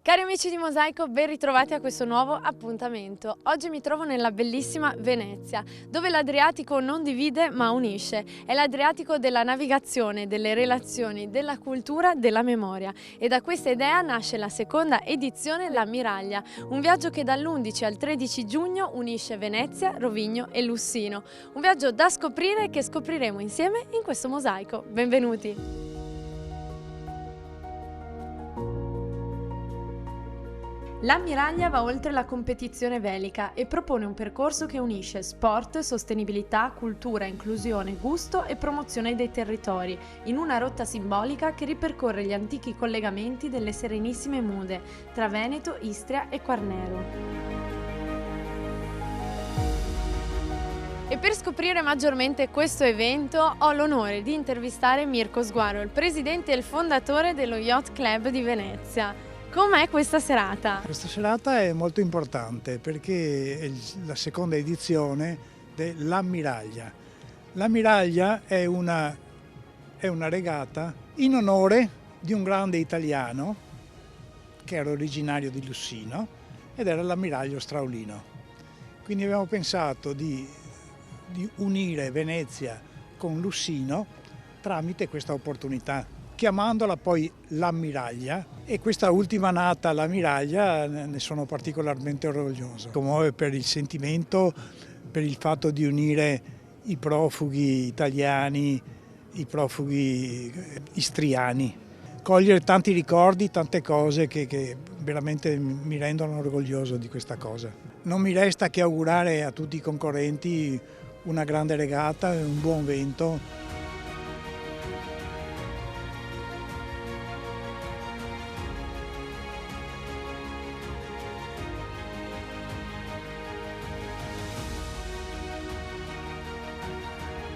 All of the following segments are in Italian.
Cari amici di Mosaico, ben ritrovati a questo nuovo appuntamento. Oggi mi trovo nella bellissima Venezia, dove l'Adriatico non divide ma unisce. È l'Adriatico della navigazione, delle relazioni, della cultura, della memoria. E da questa idea nasce la seconda edizione L'Ammiraglia, un viaggio che dall'11 al 13 giugno unisce Venezia, Rovigno e Lussino. Un viaggio da scoprire e che scopriremo insieme in questo Mosaico. Benvenuti! L'Ammiraglia va oltre la competizione velica e propone un percorso che unisce sport, sostenibilità, cultura, inclusione, gusto e promozione dei territori, in una rotta simbolica che ripercorre gli antichi collegamenti delle Serenissime Mude tra Veneto, Istria e Quarnero. E per scoprire maggiormente questo evento ho l'onore di intervistare Mirko Sguaro, il presidente e il fondatore dello Yacht Club di Venezia. Com'è questa serata? Questa serata è molto importante perché è la seconda edizione dell'Ammiraglia. L'Ammiraglia è una regata in onore di un grande italiano che era originario di Lussino ed era l'ammiraglio Straulino. Quindi abbiamo pensato di unire Venezia con Lussino tramite questa opportunità, chiamandola poi l'Ammiraglia, e questa ultima nata, l'Ammiraglia, ne sono particolarmente orgoglioso. Commuove per il sentimento, per il fatto di unire i profughi italiani, i profughi istriani, cogliere tanti ricordi, tante cose che veramente mi rendono orgoglioso di questa cosa. Non mi resta che augurare a tutti i concorrenti una grande regata e un buon vento.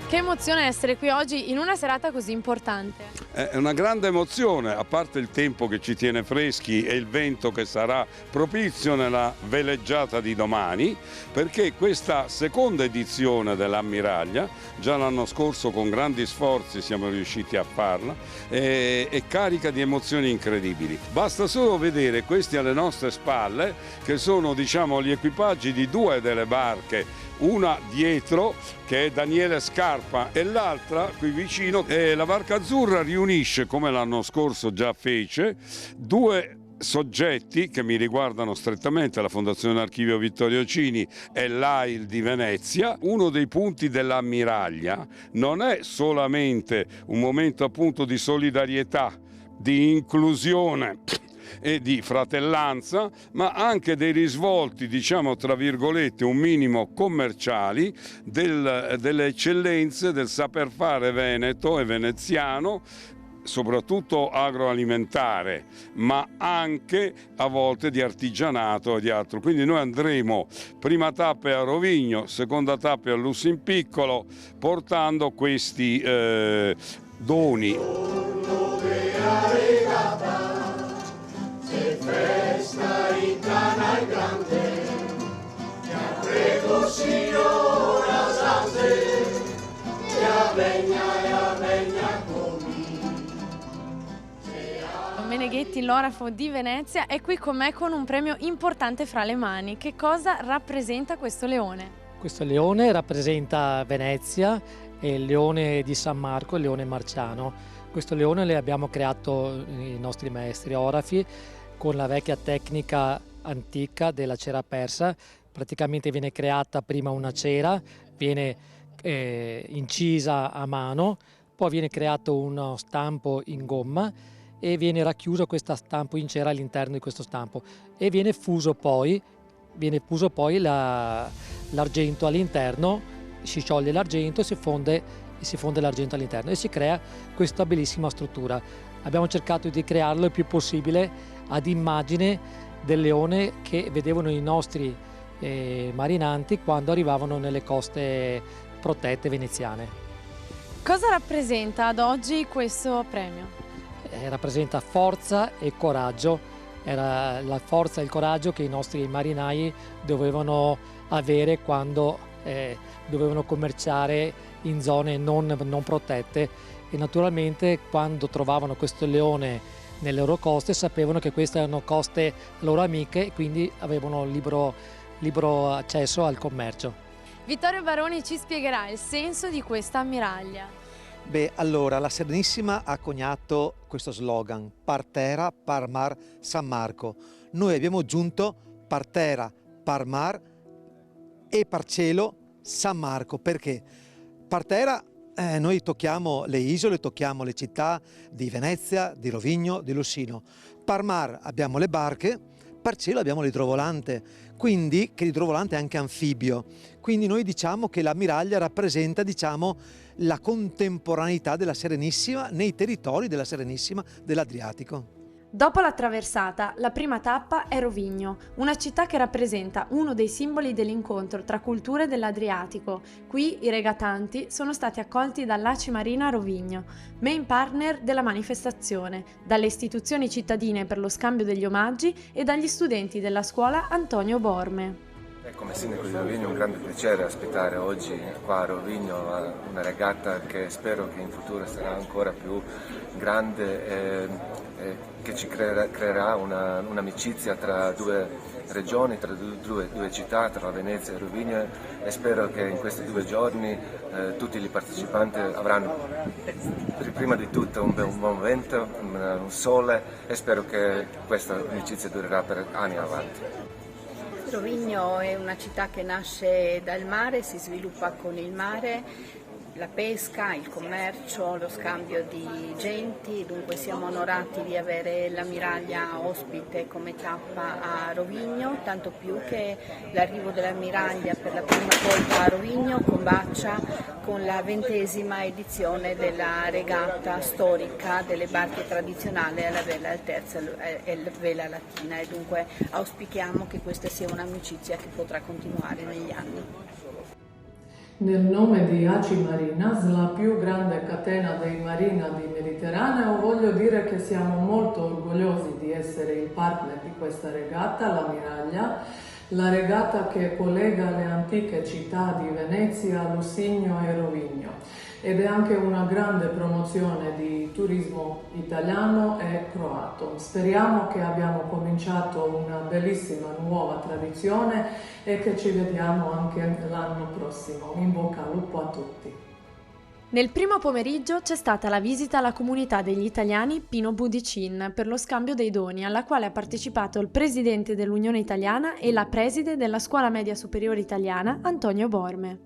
Che emozione essere qui oggi in una serata così importante. È una grande emozione, a parte il tempo che ci tiene freschi e il vento che sarà propizio nella veleggiata di domani, perché questa seconda edizione dell'Ammiraglia, già l'anno scorso con grandi sforzi siamo riusciti a farla, è carica di emozioni incredibili. Basta solo vedere questi alle nostre spalle, che sono, diciamo, gli equipaggi di due delle barche, una dietro che è Daniele Scarpa e l'altra qui vicino. La Barca Azzurra riunisce, come l'anno scorso già fece, due soggetti che mi riguardano strettamente, la Fondazione Archivio Vittorio Cini e l'AIL di Venezia. Uno dei punti dell'Ammiraglia non è solamente un momento appunto di solidarietà, di inclusione e di fratellanza, ma anche dei risvolti, diciamo tra virgolette, un minimo commerciali delle eccellenze del saper fare veneto e veneziano, soprattutto agroalimentare, ma anche a volte di artigianato e di altro. Quindi noi andremo prima tappe a Rovigno, seconda tappe a Lussinpiccolo, portando questi doni. Festa in canal grande, ya prego signora Sante, ya vegna comi. Meneghetti, l'orafo di Venezia, è qui con me con un premio importante fra le mani. Che cosa rappresenta questo leone? Questo leone rappresenta Venezia e il leone di San Marco, il leone marciano. Questo leone lo abbiamo creato i nostri maestri orafi con la vecchia tecnica antica della cera persa. Praticamente viene creata prima una cera, viene incisa a mano, poi viene creato uno stampo in gomma e viene racchiuso questo stampo in cera all'interno di questo stampo e viene fuso poi l'argento all'interno, si scioglie l'argento, si fonde l'argento all'interno e si crea questa bellissima struttura. Abbiamo cercato di crearlo il più possibile ad immagine del leone che vedevano i nostri marinanti quando arrivavano nelle coste protette veneziane. Cosa rappresenta ad oggi questo premio? Rappresenta forza e coraggio. Era la forza e il coraggio che i nostri marinai dovevano avere quando dovevano commerciare in zone non protette, e naturalmente quando trovavano questo leone nelle loro coste sapevano che queste erano coste loro amiche e quindi avevano libero accesso al commercio. Vittorio Baroni ci spiegherà il senso di questa ammiraglia. Beh, allora, la Serenissima ha coniato questo slogan, par terra, par mar, San Marco. Noi abbiamo aggiunto par terra, par mar e par cielo, San Marco. Perché? Par terra noi tocchiamo le isole, tocchiamo le città di Venezia, di Rovigno, di Lussino. Par mar abbiamo le barche, par cielo abbiamo l'idrovolante, quindi che l'idrovolante è anche anfibio. Quindi noi diciamo che l'ammiraglia rappresenta, diciamo, la contemporaneità della Serenissima nei territori della Serenissima dell'Adriatico. Dopo la traversata, la prima tappa è Rovigno, una città che rappresenta uno dei simboli dell'incontro tra culture dell'Adriatico. Qui i regatanti sono stati accolti dall'ACI Marina Rovigno, main partner della manifestazione, dalle istituzioni cittadine per lo scambio degli omaggi e dagli studenti della scuola Antonio Borme. Come sindaco di Rovigno è un grande piacere aspettare oggi qua a Rovigno una regata che spero che in futuro sarà ancora più grande e che ci creerà un'amicizia tra due regioni, tra due città, tra Venezia e Rovigno, e spero che in questi 2 giorni tutti i partecipanti avranno prima di tutto un buon vento, un sole, e spero che questa amicizia durerà per anni avanti. Rovigno è una città che nasce dal mare, si sviluppa con il mare, la pesca, il commercio, lo scambio di genti, dunque siamo onorati di avere l'ammiraglia ospite come tappa a Rovigno, tanto più che l'arrivo dell'ammiraglia per la prima volta a Rovigno combacia con la 20ª edizione della regata storica delle barche tradizionali alla vela al terzo e la vela latina, e dunque auspichiamo che questa sia un'amicizia che potrà continuare negli anni. Nel nome di ACI Marinas, la più grande catena dei marina di Mediterraneo, voglio dire che siamo molto orgogliosi di essere il partner di questa regata, l'ammiraglia, la regata che collega le antiche città di Venezia, Lusigno e Rovigno, ed è anche una grande promozione di turismo italiano e croato. Speriamo che abbiamo cominciato una bellissima nuova tradizione e che ci vediamo anche l'anno prossimo. In bocca al lupo a tutti. Nel primo pomeriggio c'è stata la visita alla comunità degli italiani Pino Budicin per lo scambio dei doni, alla quale ha partecipato il presidente dell'Unione Italiana e la preside della Scuola Media Superiore Italiana Antonio Borme.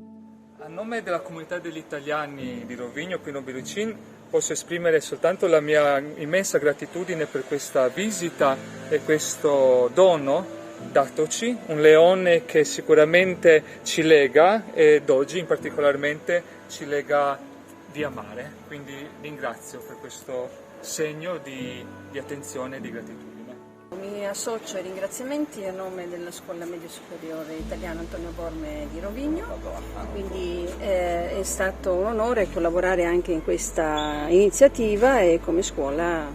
A nome della comunità degli italiani di Rovigno, Pino Budicin, posso esprimere soltanto la mia immensa gratitudine per questa visita e questo dono datoci, un leone che sicuramente ci lega ed oggi in particolarmente ci lega di amare, quindi ringrazio per questo segno di attenzione e di gratitudine. Mi associo ai ringraziamenti a nome della Scuola Media Superiore Italiana Antonio Borme di Rovigno, quindi è stato un onore collaborare anche in questa iniziativa e come scuola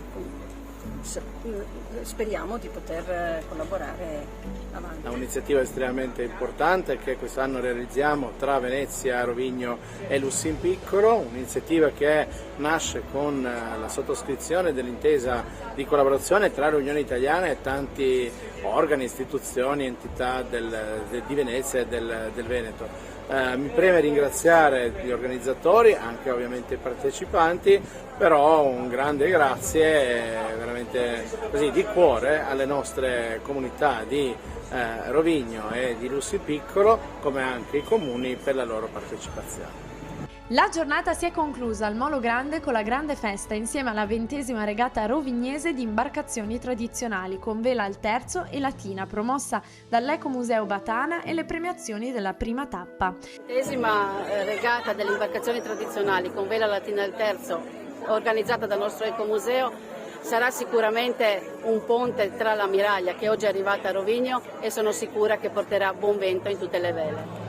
speriamo di poter collaborare avanti. È un'iniziativa estremamente importante che quest'anno realizziamo tra Venezia, Rovigno e Lussin Piccolo, un'iniziativa che nasce con la sottoscrizione dell'intesa di collaborazione tra l'Unione Italiana e tanti organi, istituzioni, entità di Venezia e del Veneto. Mi preme ringraziare gli organizzatori, anche ovviamente i partecipanti, però un grande grazie veramente così di cuore alle nostre comunità di Rovigno e di Lussin Piccolo, come anche i comuni, per la loro partecipazione. La giornata si è conclusa al Molo Grande con la grande festa insieme alla 20ª regata rovignese di imbarcazioni tradizionali con vela al terzo e latina, promossa dall'Ecomuseo Batana, e le premiazioni della prima tappa. 20ª regata delle imbarcazioni tradizionali con vela latina al terzo, organizzata dal nostro Ecomuseo, sarà sicuramente un ponte tra l'ammiraglia che oggi è arrivata a Rovigno e sono sicura che porterà buon vento in tutte le vele.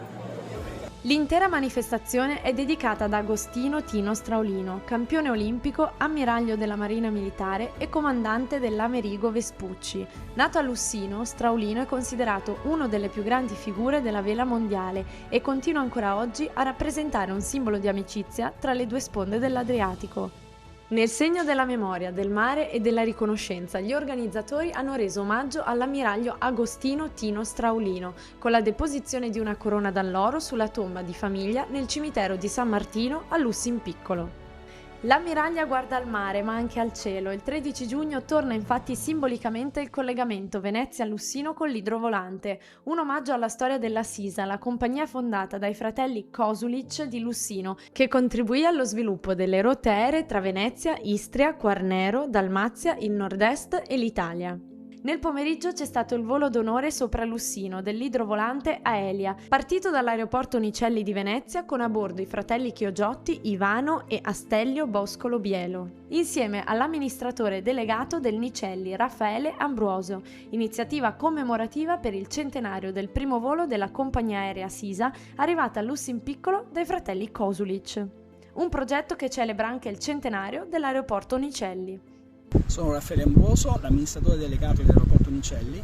L'intera manifestazione è dedicata ad Agostino Tino Straulino, campione olimpico, ammiraglio della Marina Militare e comandante dell'Amerigo Vespucci. Nato a Lussino, Straulino è considerato una delle più grandi figure della vela mondiale e continua ancora oggi a rappresentare un simbolo di amicizia tra le due sponde dell'Adriatico. Nel segno della memoria, del mare e della riconoscenza, gli organizzatori hanno reso omaggio all'ammiraglio Agostino Tino Straulino con la deposizione di una corona d'alloro sulla tomba di famiglia nel cimitero di San Martino a Lussinpiccolo. L'ammiraglia guarda al mare ma anche al cielo. Il 13 giugno torna infatti simbolicamente il collegamento Venezia-Lussino con l'idrovolante, un omaggio alla storia della Sisa, la compagnia fondata dai fratelli Kosulic di Lussino, che contribuì allo sviluppo delle rotte aeree tra Venezia, Istria, Quarnero, Dalmazia, il nord-est e l'Italia. Nel pomeriggio c'è stato il volo d'onore sopra Lussino dell'idrovolante Aelia, partito dall'aeroporto Nicelli di Venezia con a bordo i fratelli Chiogiotti, Ivano e Astellio Boscolo Bielo, insieme all'amministratore delegato del Nicelli Raffaele Ambruoso, iniziativa commemorativa per il centenario del primo volo della compagnia aerea Sisa arrivata a Lussinpiccolo dai fratelli Kosulic. Un progetto che celebra anche il centenario dell'aeroporto Nicelli. Sono Raffaele Ambruoso, l'amministratore delegato dell'aeroporto Nicelli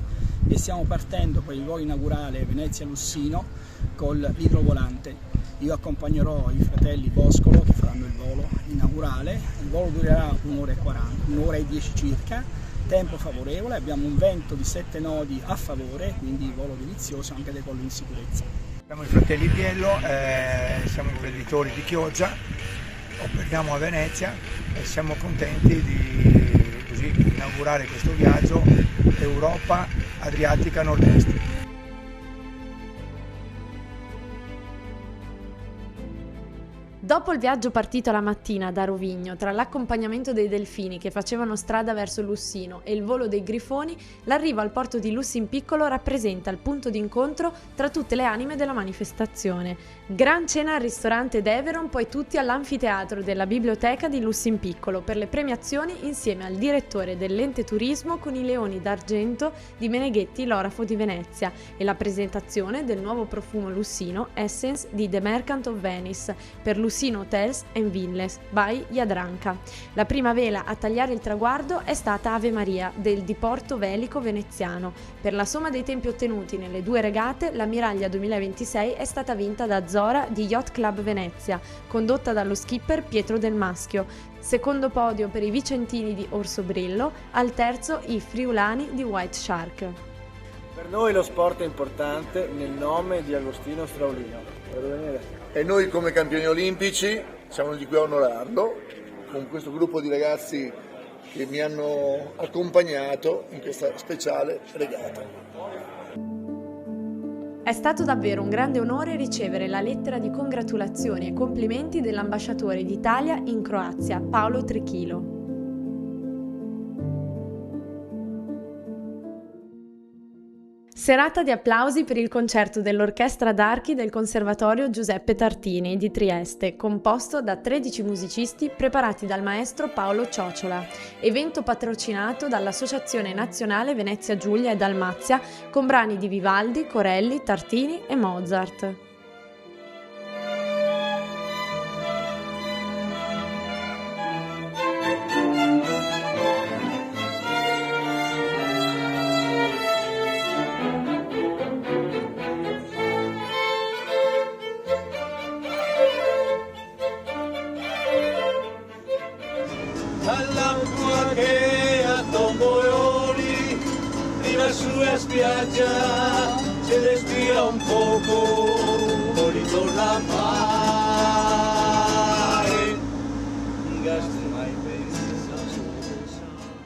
e stiamo partendo per il volo inaugurale Venezia-Lussino con l'idrovolante. Io accompagnerò i fratelli Boscolo che faranno il volo inaugurale. Il volo durerà un'ora e 40, un'ora e 10 circa, tempo favorevole, abbiamo un vento di 7 nodi a favore, quindi volo delizioso, anche decollo in sicurezza. Siamo i fratelli Biello, siamo imprenditori di Chioggia, operiamo a Venezia e siamo contenti di inaugurare questo viaggio Europa Adriatica Nord-Est. Dopo il viaggio partito la mattina da Rovigno, tra l'accompagnamento dei delfini che facevano strada verso Lussino e il volo dei grifoni, l'arrivo al porto di Lussinpiccolo rappresenta il punto d'incontro tra tutte le anime della manifestazione. Gran cena al ristorante Deveron, poi tutti all'anfiteatro della biblioteca di Lussinpiccolo per le premiazioni insieme al direttore dell'ente turismo con i leoni d'argento di Meneghetti l'Orafo di Venezia e la presentazione del nuovo profumo Lussino Essence di The Merchant of Venice per Lussino Hotels and Villas by Jadranka. La prima vela a tagliare il traguardo è stata Ave Maria del diporto velico veneziano. Per la somma dei tempi ottenuti nelle due regate, l'ammiraglia 2026 è stata vinta da Zora di Yacht Club Venezia, condotta dallo skipper Pietro Del Maschio. Secondo podio per i vicentini di Orso Brillo, al terzo i friulani di White Shark. Per noi lo sport è importante nel nome di Agostino Straulino. E noi come campioni olimpici siamo di qui a onorarlo con questo gruppo di ragazzi che mi hanno accompagnato in questa speciale regata. È stato davvero un grande onore ricevere la lettera di congratulazioni e complimenti dell'ambasciatore d'Italia in Croazia, Paolo Trichilo. Serata di applausi per il concerto dell'Orchestra d'Archi del Conservatorio Giuseppe Tartini di Trieste, composto da 13 musicisti preparati dal maestro Paolo Ciocciola. Evento patrocinato dall'Associazione Nazionale Venezia Giulia e Dalmazia con brani di Vivaldi, Corelli, Tartini e Mozart. All'acqua che a tomboloni la sua spiaggia se respira un poco, ritorna a mare.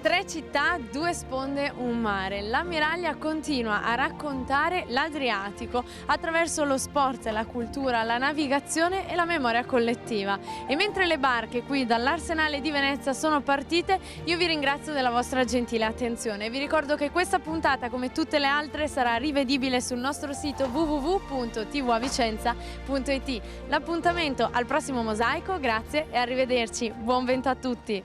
Tre città, due sponde, un mare. L'ammiraglia continua a raccontare l'Adriatico attraverso lo sport, la cultura, la navigazione e la memoria collettiva. E mentre le barche qui dall'Arsenale di Venezia sono partite, io vi ringrazio della vostra gentile attenzione. Vi ricordo che questa puntata, come tutte le altre, sarà rivedibile sul nostro sito www.tvavicenza.it. L'appuntamento al prossimo Mosaico, grazie e arrivederci. Buon vento a tutti!